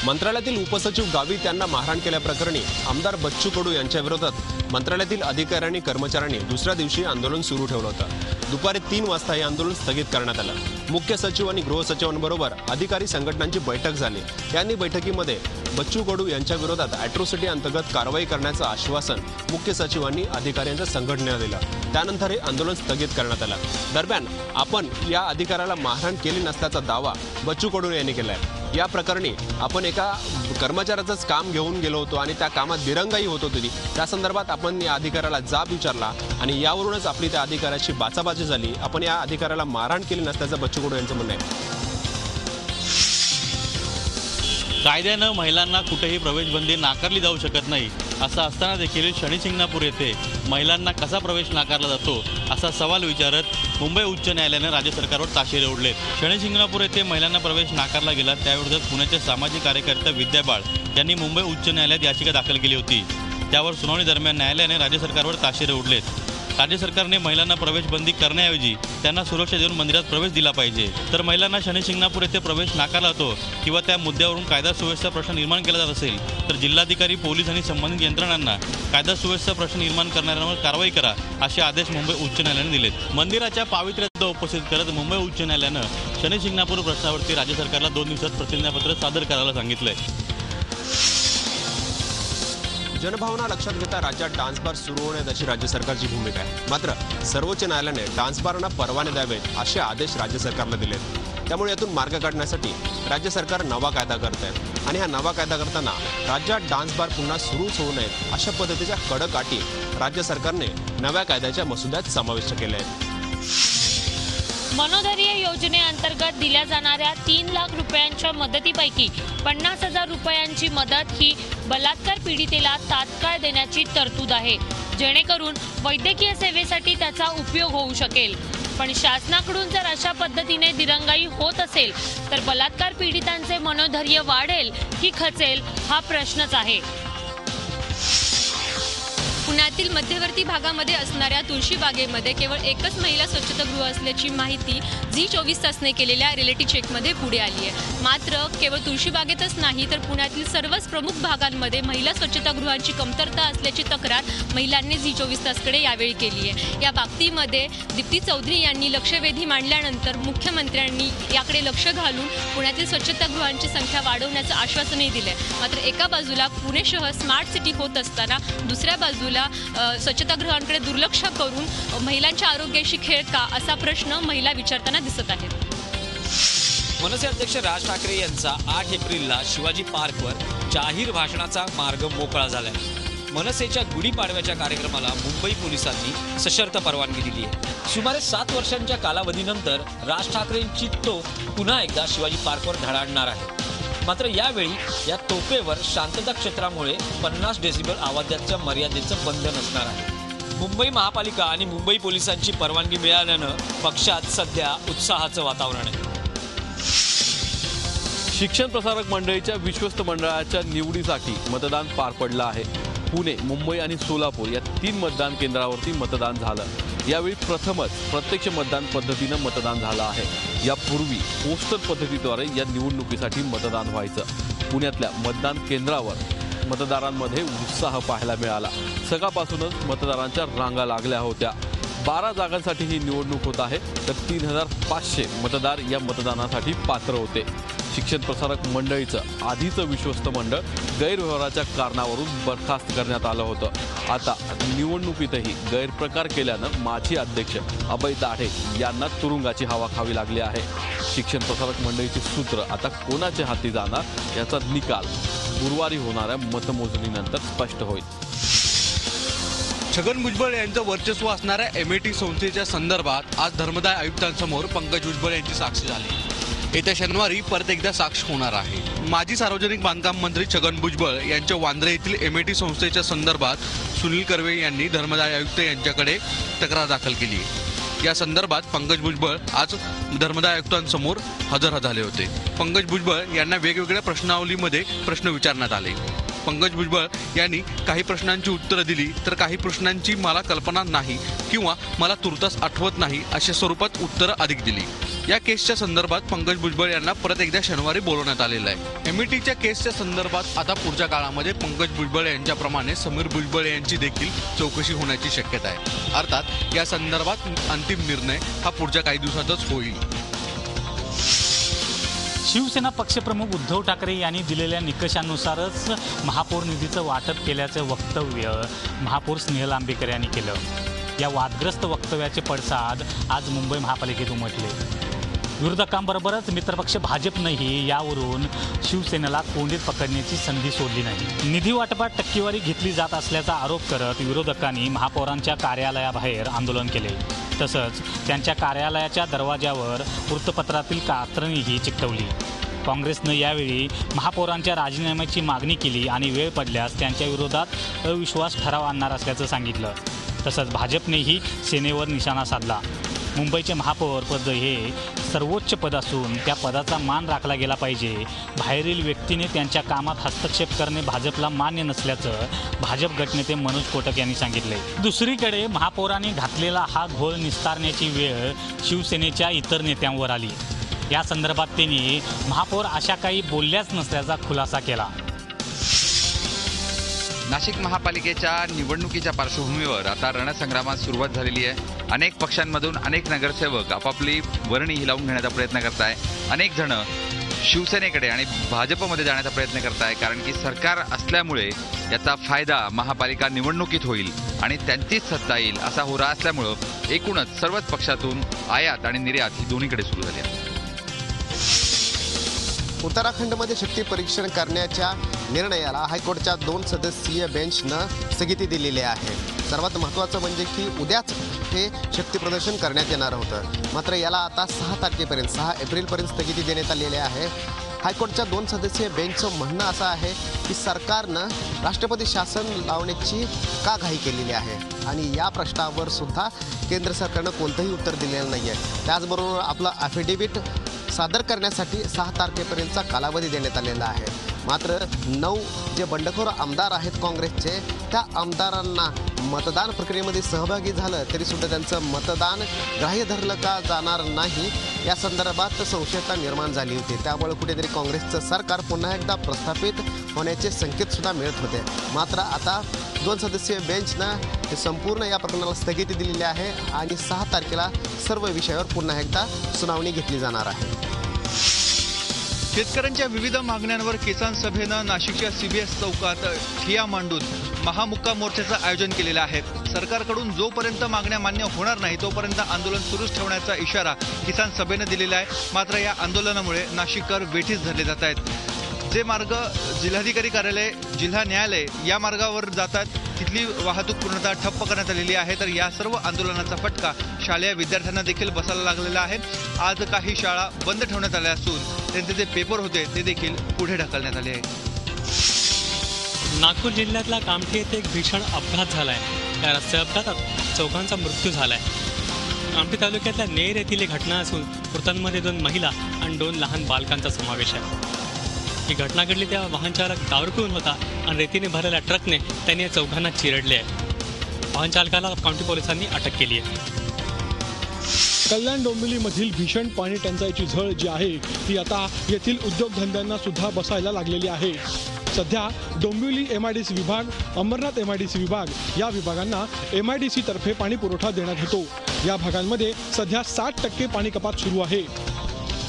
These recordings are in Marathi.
मंत्रालयातील उपसचिव गावित यांना मारहाण केल्याप्रकरणी आमदार बच्चू कडू यांच्या विरोधात मंत्रालयातील अधिकारी कर्मचाऱ्यांनी दुसऱ्या दिवशी आंदोलन सुरू ठेवलं होतं। दुपारी 3 वाजता हे आंदोलन स्थगित करण्यात आलं। मुख्य सचिव आणि गृह सचिवांबरोबर अधिकारी संघटनांची बैठक झाली। यांनी बैठकीमध्ये बच्चू कडू यांच्या विरोधात अॅट्रॉसिटी अंतर्गत कारवाई करण्याचं आश्वासन मुख्य सचिवांनी अधिकाऱ्यांच्या संघटनेला दिलं। त्यानंतर हे आंदोलन स्थगित करण्यात आलं। दरम्यान आपण या अधिकाऱ्याला मारहाण केली नसल्याचा दावा बच्चू कडू यांनी केलाय। या प्रकरणी आपण एका कर्मचाऱ्याचंच काम घेऊन गेलो होतो आणि त्या कामात दिरंगाई होत होती। त्या संदर्भात आपण या अधिकाऱ्याला जाब विचारला आणि यावरूनच आपली त्या अधिकाऱ्याची बाचाबाची झाली। आपण या अधिकाऱ्याला मारहाण केली नसल्याचं बच्चू कडू यांचं म्हणणं आहे। कायद्यानं महिलांना कुठेही प्रवेशबंदी नाकारली जाऊ शकत नाही असं असताना देखील शनिशिंगणापूर येथे महिलांना कसा प्रवेश नाकारला जातो असा सवाल विचारत मुंबई उच्च न्यायालयाने राज्य सरकारवर ताशेरे ओढले। शनिशिंगणापूर येथे महिलांना प्रवेश नाकारला गेला त्याविरोधात पुण्याचे सामाजिक कार्यकर्ते विद्या बाळ यांनी मुंबई उच्च न्यायालयात याचिका दाखल केली होती। त्यावर सुनावणी दरम्यान न्यायालयाने राज्य सरकारवर ताशेरे ओढलेत। राज्य सरकारने महिलांना प्रवेशबंदी करण्याऐवजी त्यांना सुरक्षा देऊन मंदिरात प्रवेश दिला पाहिजे। तर महिलांना शनिशिंगणापूर येथे प्रवेश नाकारला जातो किंवा त्या मुद्द्यावरून कायदा सुव्यवस्था प्रश्न निर्माण केला जात असेल तर जिल्हाधिकारी, पोलीस आणि संबंधित यंत्रणांना कायदा सुव्यवस्था प्रश्न निर्माण करणाऱ्यांवर कारवाई करा असे आदेश मुंबई उच्च न्यायालयाने दिलेत। मंदिराच्या पावित्र्याचा उपस्थित करत मुंबई उच्च न्यायालयानं शनिशिंगणापूर प्रश्नावरती राज्य सरकारला 2 दिवसात प्रतिज्ञापत्र सादर करायला सांगितलंय। जनभावना लक्षात घेता राज्यात डान्स बार सुरू होण्यात अशी राज्य सरकारची भूमिका आहे। मात्र सर्वोच्च न्यायालयाने डान्स बारना परवाने द्यावेत असे आदेश राज्य सरकारला दिलेत। त्यामुळे यातून मार्ग काढण्यासाठी राज्य सरकार नवा कायदा करत आहे आणि हा नवा कायदा करताना राज्यात डान्स बार पुन्हा सुरूच होऊ नयेत अशा पद्धतीच्या कडक अटी राज्य सरकारने नव्या कायद्याच्या मसुद्यात समाविष्ट केल्या आहेत। मनोधैर्य योजनेअंतर्गत दिल्या जाणाऱ्या 3 लाख रुपयांच्या मदतीपैकी 50,000 रुपयांची मदत ही बलात्कार पीडितेला तात्काळ देण्याची तरतूद आहे, जेणेकरून वैद्यकीय सेवेसाठी त्याचा उपयोग होऊ शकेल। पण शासनाकडून जर अशा पद्धतीने दिरंगाई होत असेल तर बलात्कार पीडितांचे मनोधैर्य वाढेल की खचेल हा प्रश्नच आहे। पुण्यातील मध्यवर्ती भागामध्ये असणाऱ्या तुळशीबागेमध्ये केवळ एकच महिला स्वच्छतागृह असल्याची माहिती झी24 तासने केलेल्या रिलेटिव्ह चेकमध्ये पुढे आली आहे। मात्र केवळ तुळशीबागेतच नाही तर पुण्यातील सर्वच प्रमुख भागांमध्ये महिला स्वच्छतागृहांची कमतरता असल्याची तक्रार महिलांनी झी24 तासकडे यावेळी केली आहे। या बाबतीमध्ये दीप्ती चौधरी यांनी लक्षवेधी मांडल्यानंतर मुख्यमंत्र्यांनी याकडे लक्ष घालून पुण्यातील स्वच्छतागृहांची संख्या वाढवण्याचं आश्वासनही दिलं आहे। मात्र एका बाजूला पुणे शहर स्मार्ट सिटी होत असताना दुसऱ्या बाजूला स्वच्छतागृहांकडे दुर्लक्ष करून महिलांच्या आरोग्याशी खेळ का असा प्रश्न महिला विचारताना दिसत आहेत। मनसे अध्यक्ष राज ठाकरे यांचा 8 एप्रिलला शिवाजी पार्कवर जाहीर भाषणाचा मार्ग मोकळा झालाय। मनसेच्या गुढीपाडव्याच्या कार्यक्रमाला मुंबई पोलिसांनी सशर्त परवानगी दिली आहे। सुमारे 7 वर्षांच्या कालावधीनंतर राज ठाकरेंची तोफ पुन्हा एकदा शिवाजी पार्कवर धडाडणार आहे। मात्र यावेळी या तोफेवर शांतता क्षेत्रामुळे 50 डेसिबल आवाजाच्या मर्यादेचं बंधन असणार आहे। मुंबई महापालिका आणि मुंबई पोलिसांची परवानगी मिळाल्यानं पक्षात सध्या उत्साहाचं वातावरण आहे। शिक्षण प्रसारक मंडळीच्या विश्वस्त मंडळाच्या निवडीसाठी मतदान पार पडलं आहे। पुणे, मुंबई आणि सोलापूर या 3 मतदान केंद्रावरती मतदान झालं। यावेळी प्रथमच प्रत्यक्ष मतदान पद्धतीनं मतदान झालं आहे। यापूर्वी पोस्टल पद्धतीद्वारे या निवडणुकीसाठी मतदान व्हायचं। पुण्यातल्या मतदान केंद्रावर मतदारांमध्ये उत्साह पाहायला मिळाला। सकाळपासूनच मतदारांच्या रांगा लागल्या होत्या। 12 जागांसाठी ही निवडणूक होत आहे तर 3500 मतदार या मतदानासाठी पात्र होते। शिक्षण प्रसारक मंडळीचं आधीचं विश्वस्त मंडळ गैरव्यवहाराच्या कारणावरून बरखास्त करण्यात आलं होतं। आता निवडणुकीतही गैरप्रकार केल्यानं माजी अध्यक्ष अभय दाढे यांना तुरुंगाची हवा खावी लागली आहे। शिक्षण प्रसारक मंडळीची सूत्र आता कोणाचे हाती जाणार याचा निकाल गुरुवारी होणाऱ्या मतमोजणीनंतर स्पष्ट होईल। छगन भुजबळ यांचं वर्चस्व असणाऱ्या एमआयटी संस्थेच्या संदर्भात आज धर्मदाय आयुक्तांसमोर पंकज भुजबळ यांची साक्ष झाली। येत्या शनिवारी परत एकदा साक्ष होणार आहे। माजी सार्वजनिक बांधकाम मंत्री छगन भुजबळ यांच्या वांद्रे येथील एमआयटी संस्थेच्या संदर्भात सुनील कर्वे यांनी धर्मदाय आयुक्त यांच्याकडे तक्रार दाखल केली। या संदर्भात पंकज भुजबळ आज धर्मदाय आयुक्तांसमोर हजर झाले होते। पंकज भुजबळ यांना वेगवेगळ्या प्रश्नावलीमध्ये प्रश्न विचारण्यात आले। पंकज भुजबळ यांनी काही प्रश्नांची उत्तरं दिली तर काही प्रश्नांची मला कल्पना नाही किंवा मला तुर्तास आठवत नाही अशा स्वरूपात उत्तरं अधिक दिली। या केसच्या संदर्भात पंकज भुजबळ यांना परत एकदा शनिवारी बोलवण्यात आलेलं आहे। एमईटीच्या केसच्या संदर्भात आता पुढच्या काळामध्ये पंकज भुजबळ यांच्याप्रमाणे समीर भुजबळ यांची देखील चौकशी होण्याची शक्यता आहे। अर्थात या संदर्भात अंतिम निर्णय हा पुढच्या काही दिवसातच होईल। शिवसेना पक्षप्रमुख उद्धव ठाकरे यांनी दिलेल्या निकषानुसारच महापौर निधीचं वाटप केल्याचं वक्तव्य महापौर स्नेहल आंबेकर यांनी केलं। या वादग्रस्त वक्तव्याचे पडसाद आज मुंबई महापालिकेत उमटले। विरोधकांबरोबरच मित्रपक्ष भाजपनंही यावरून शिवसेनेला कोंडीत पकडण्याची संधी सोडली नाही। निधी वाटपात टक्केवारी घेतली जात असल्याचा आरोप करत विरोधकांनी महापौरांच्या कार्यालयाबाहेर आंदोलन केले। तसंच त्यांच्या कार्यालयाच्या दरवाजावर वृत्तपत्रातील कात्रणीही चिकटवली। काँग्रेसनं यावेळी महापौरांच्या राजीनाम्याची मागणी केली आणि वेळ पडल्यास त्यांच्या विरोधात अविश्वास ठराव आणणार असल्याचं सांगितलं। तसंच भाजपनेही सेनेवर निशाणा साधला। मुंबईचे महापौर पद हे सर्वोच्च पद असून त्या पदाचा मान राखला गेला पाहिजे। बाहेरील व्यक्तीने त्यांच्या कामात हस्तक्षेप करणे भाजपला मान्य नसल्याचं भाजप गटनेते मनोज कोटक यांनी सांगितले। दुसरीकडे महापौरांनी घातलेला हा घोळ निस्तारण्याची वेळ शिवसेनेच्या इतर नेत्यांवर आली। या संदर्भात त्यांनी महापौर अशा काही बोलल्याच नसल्याचा खुलासा केला। नाशिक महापालिकेच्या निवडणुकीच्या पार्श्वभूमीवर आता रणसंग्रामात सुरुवात झालेली आहे। अनेक पक्षांमधून अनेक नगरसेवक आपापली वर्णी हिलावून घेण्याचा प्रयत्न करत आहे। अनेक जण शिवसेनेकडे आणि भाजपमध्ये जाण्याचा प्रयत्न करत आहे, कारण की सरकार असल्यामुळे याचा फायदा महापालिका निवडणुकीत होईल आणि त्यांचीच सत्ता येईल असा होरा असल्यामुळं एकूणच सर्वच पक्षातून आयात आणि निर्यात ही दोन्हीकडे सुरू झाली आहे। उत्तराखंडमध्ये शक्ती परीक्षण करण्याच्या निर्णयाला हायकोर्टच्या 2 सदस्यीय बेंचनं स्थगिती दिलेली आहे। सर्वात महत्त्वाचं म्हणजे की उद्याच हे शक्ती प्रदर्शन करण्यात येणार होतं, मात्र याला आता 6 तारखेपर्यंत 6 एप्रिलपर्यंत स्थगिती देण्यात आलेली आहे। हायकोर्टच्या 2 सदस्यीय बेंचचं म्हणणं असं आहे की सरकारनं राष्ट्रपती शासन लावण्याची का घाई केलेली आहे आणि या प्रश्नावर सुद्धा केंद्र सरकारनं कोणतंही उत्तर दिलेलं नाही आहे। त्याचबरोबर आपलं ॲफिडेव्हिट सादर करण्यासाठी 6 तारखेपर्यंतचा कालावधी देण्यात आलेला आहे। मात्र 9 जे बंडखोर आमदार आहेत काँग्रेसचे, त्या आमदारांना मतदान प्रक्रियेमध्ये सहभागी झालं तरीसुद्धा त्यांचं मतदान ग्राह्य धरलं का जाणार नाही या संदर्भात संशयता निर्माण झाली होती। त्यामुळे कुठेतरी काँग्रेसचं सरकार पुन्हा एकदा प्रस्थापित होण्याचे संकेतसुद्धा मिळत होते। मात्र आता 2 सदस्यीय बेंचनं हे संपूर्ण या प्रकरणाला स्थगिती दिलेली आहे आणि 6 तारखेला सर्व विषयावर पुन्हा एकदा सुनावणी घेतली जाणार आहे। शेतकऱ्यांच्या विविध मागण्यांवर किसान सभेनं नाशिकच्या CBS चौकात ठिय्या मांडून महामुक्का मोर्चाचं आयोजन केलेलं आहे। सरकारकडून जोपर्यंत मागण्या मान्य होणार नाही तोपर्यंत आंदोलन सुरूच ठेवण्याचा इशारा किसान सभेनं दिलेला आहे। मात्र या आंदोलनामुळे नाशिककर वेठीस धरले जात आहेत। जे मार्ग जिल्हाधिकारी कार्यालय, जिल्हा न्यायालय या मार्गावर जातात तिथली वाहतूक पूर्णतः ठप्प करण्यात आलेली आहे। तर या सर्व आंदोलनाचा फटका शालेय विद्यार्थ्यांना देखील बसायला लागलेला आहे। आज काही शाळा बंद ठेवण्यात आल्या असून त्यांचे जे पेपर होते ते देखील पुढे ढकलण्यात आले आहे। नागपूर जिल्ह्यातला कामठी येथे एक भीषण अपघात झाला आहे। या रस्ते अपघातात चौघांचा मृत्यू झाला आहे। कामठी तालुक्यातल्या नेर येथील ही घटना असून मृतांमध्ये 2 महिला आणि 2 लहान बालकांचा समावेश आहे। ही घटना घडली तेव्हा वाहन चालक दारू पिऊन होता आणि रेतीने भरलेल्या ट्रकने त्यांनी या चौघांना चिरडले आहे। वाहन चालकाला कामठी पोलिसांनी अटक केली आहे। कल्याण डोंबिवलीमधील भीषण पाणी टंचाईची झळ जी आहे ती आता येथील उद्योगधंद्यांना सुद्धा बसायला लागलेली आहे। सध्या डोंबिवली MIDC विभाग, अंबरनाथ MIDC विभाग या विभागांना MIDC तर्फे पाणी पुरवठा देण्यात येतो। या भागांमध्ये सध्या 60% पाणी कपात सुरू आहे।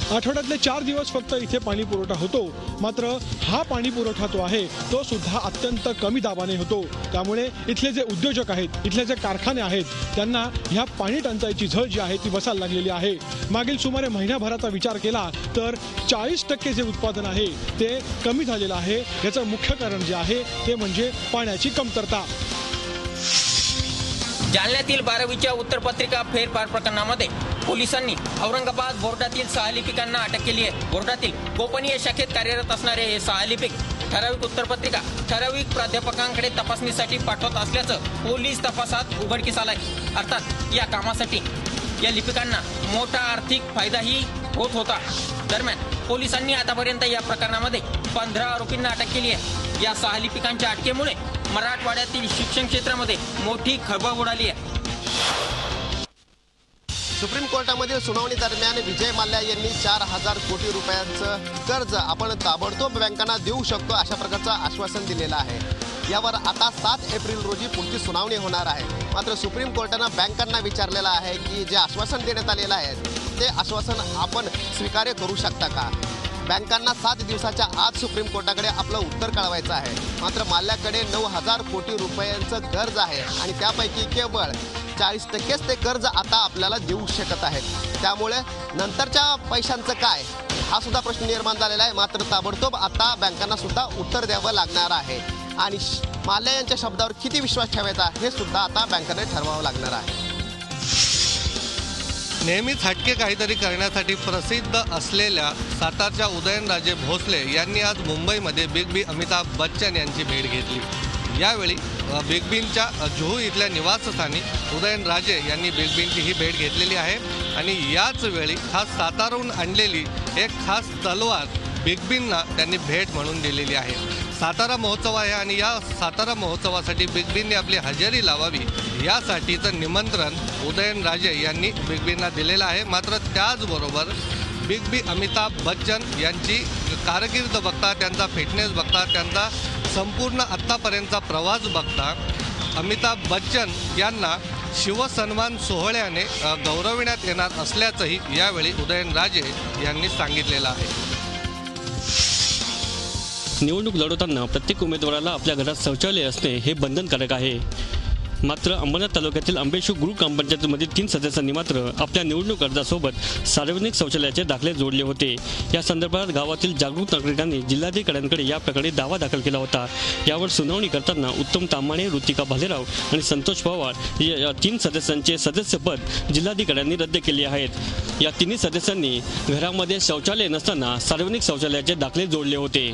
आठवड्यातले 4 दिवस फक्त इथे पाणी पुरवठा होतो, मात्र हा पाणी पुरवठा तो आहे तो सुद्धा अत्यंत कमी दाबाने होतो। त्यामुळे इथले जे उद्योजक आहेत, इथले जे कारखाने आहेत, त्यांना ह्या पाणी टंचाईची झळ जी आहे ती बसायला लागलेली आहे। मागील सुमारे महिन्याभराचा विचार केला तर 40% जे उत्पादन आहे ते कमी झालेलं आहे। याचं मुख्य कारण जे आहे ते म्हणजे पाण्याची कमतरता। जालन्यातील 12वीच्या उत्तरपत्रिका फेरफार प्रकरणामध्ये पोलिसांनी औरंगाबाद बोर्डातील 6 लिपिकांना अटक केली आहे। बोर्डातील गोपनीय शाखेत कार्यरत असणारे हे 6 लिपिक ठराविक उत्तरपत्रिका ठराविक प्राध्यापकांकडे तपासणीसाठी पाठवत असल्याचं पोलीस तपासात उघडकीस आलंय। अर्थात या कामासाठी या लिपिकांना मोठा आर्थिक फायदाही होत होता। दरम्यान पोलिसांनी आतापर्यंत या प्रकरणामध्ये 15 आरोपींना अटक केली आहे। या 6 लिपिकांच्या अटकेमुळे मराठवाड्यातील शिक्षण क्षेत्रामध्ये मोठी खळबळ उडाली आहे। सुप्रीम कोर्टामधील सुनावणी दरम्यान विजय माल्या यांनी 4,000 कोटी रुपयांचं कर्ज आपण ताबडतोब बँकांना देऊ शकतो अशा प्रकारचं आश्वासन दिलेलं आहे। यावर आता 7 एप्रिल रोजी पुढची सुनावणी होणार आहे। मात्र सुप्रीम कोर्टानं बँकांना विचारलेलं आहे की जे आश्वासन देण्यात आलेलं आहे ते आश्वासन आपण स्वीकार्य करू शकता का। बँकांना 7 दिवसाच्या आत सुप्रीम कोर्टाकडे आपलं उत्तर कळवायचं आहे। मात्र माल्याकडे 9,000 कोटी रुपयांचं कर्ज आहे आणि त्यापैकी केवळ 40% ते कर्ज आता आपल्याला देऊ शकत आहेत। त्यामुळे नंतरच्या पैशांचं काय हा सुद्धा प्रश्न निर्माण झालेला आहे। मात्र ताबडतोब आता बँकांना सुद्धा उत्तर द्यावं लागणार आहे आणि माल्या यांच्या शब्दावर किती विश्वास ठेवायचा हे सुद्धा आता बँकांना ठरवावं लागणार आहे। नेहमीच हटके काहीतरी करण्यासाठी प्रसिद्ध असलेल्या सातारच्या उदयनराजे भोसले यांनी आज मुंबईमध्ये बिग बी अमिताभ बच्चन यांची भेट घेतली। यावेळी बिग बींच्या जुहू इथल्या निवासस्थानी उदयनराजे यांनी बिग बींची ही भेट घेतलेली आहे आणि याच वेळी खास सातारहून आणलेली एक खास तलवार बिग बींना त्यांनी भेट म्हणून दिलेली आहे। सातारा महोत्सव आहे आणि या सातारा महोत्सवासाठी बिग बींनी आपली हजेरी लावावी यासाठीचं निमंत्रण उदयनराजे यांनी बिग बींना दिलेलं आहे। मात्र त्याचबरोबर बिग बी अमिताभ बच्चन यांची कारकीर्द बघता, त्यांचा फिटनेस बघता, त्यांचा संपूर्ण आत्तापर्यंतचा प्रवास बघता अमिताभ बच्चन यांना शिवसन्मान सोहळ्याने गौरविण्यात येणार असल्याचंही यावेळी उदयनराजे यांनी सांगितलेलं आहे। निवडणूक लढवताना प्रत्येक उमेदवाराला आपल्या घरात शौचालय असणे हे बंधनकारक आहे। मात्र अंबरनाथ तालुक्यातील आंबेशू ग्रुप ग्रामपंचायतीमधील 3 सदस्यांनी मात्र आपल्या निवडणूक अर्जासोबत सार्वजनिक शौचालयाचे दाखले जोडले होते। या संदर्भात गावातील जागरूक नागरिकांनी जिल्हाधिकाऱ्यांकडे या प्रकरणी दावा दाखल केला होता। यावर सुनावणी करताना उत्तम तामाणे, ऋतिका भालेराव आणि संतोष पवार या 3 सदस्यांचे सदस्यपद जिल्हाधिकाऱ्यांनी रद्द केले आहेत। या 3 सदस्यांनी घरामध्ये शौचालय नसताना सार्वजनिक शौचालयाचे दाखले जोडले होते।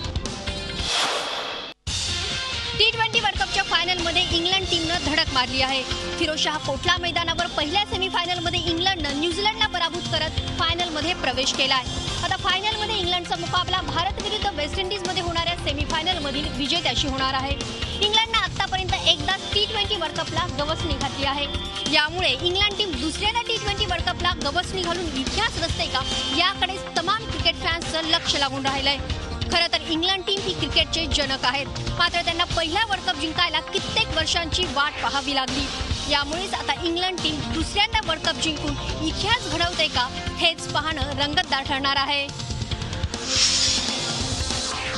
T20 वर्ल्ड कपच्या फायनलमध्ये इंग्लंड टीमनं धडक मारली आहे। फिरोजशाह कोटला मैदानावर पहिल्या सेमीफायनलमध्ये इंग्लंडनं न्यूझीलंडला पराभूत करत फायनलमध्ये प्रवेश केलाय। आता फायनलमध्ये इंग्लंडचा मुकाबला भारत विरुद्ध वेस्ट इंडिजमध्ये होणाऱ्या सेमीफायनलमधील विजेत्याशी होणार आहे। इंग्लंडनं आतापर्यंत एकदा T20 वर्ल्ड कपला गवसणी घातली आहे। यामुळे इंग्लंड टीम दुसऱ्यांदा T20 वर्ल्ड कपला गवसणी घालून इतिहास रचते का याकडे तमाम क्रिकेट फॅन्सचं लक्ष लागून राहिलंय। खरं तर इंग्लंड टीम ही क्रिकेटचे जनक आहेत, मात्र त्यांना पहिला वर्ल्ड कप जिंकायला कित्येक वर्षांची वाट पाहावी लागली। यामुळेच आता इंग्लंड टीम दुसऱ्यांदा वर्ल्ड कप जिंकून इतिहास घडवते का हेच पाहणं रंगतदार ठरणार आहे।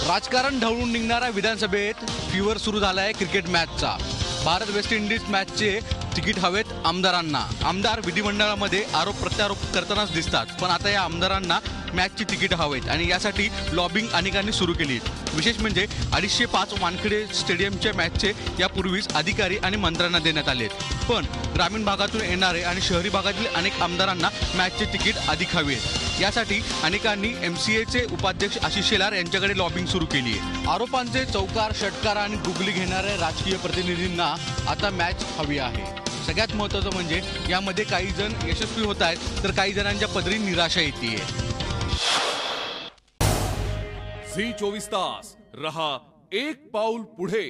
राजकारण ढवळून निघणाऱ्या विधानसभेत फीवर सुरू झाला आहे क्रिकेट मॅचचा। भारत वेस्ट इंडिज मॅचचे तिकीट हवेत आमदारांना। आमदार विधिमंडळामध्ये आरोप प्रत्यारोप करतानाच दिसतात, पण आता या आमदारांना मॅचची तिकीट हवेत आणि यासाठी लॉबिंग अनेकांनी सुरू केली। विशेष म्हणजे 250 वानखेडे स्टेडियमच्या मॅचचे यापूर्वीच अधिकारी आणि मंत्र्यांना देण्यात आले, पण ग्रामीण भागातून येणारे आणि शहरी भागातील अनेक आमदारांना मॅचचे तिकीट अधिक हवे। यासाठी अनेकांनी MCAचे उपाध्यक्ष आशिष शेलार यांच्याकडे लॉबिंग सुरू केली आहे। आरोपांचे चौकार, षटकार आणि गुगली घेणाऱ्या राजकीय प्रतिनिधींना आता मॅच हवी आहे। सगळ्यात महत्त्वाचं म्हणजे यामध्ये काही जण यशस्वी होत आहेत तर काही जणांच्या पदरी निराशा येते। झी 24 तास रहा एक पाऊल पुढे।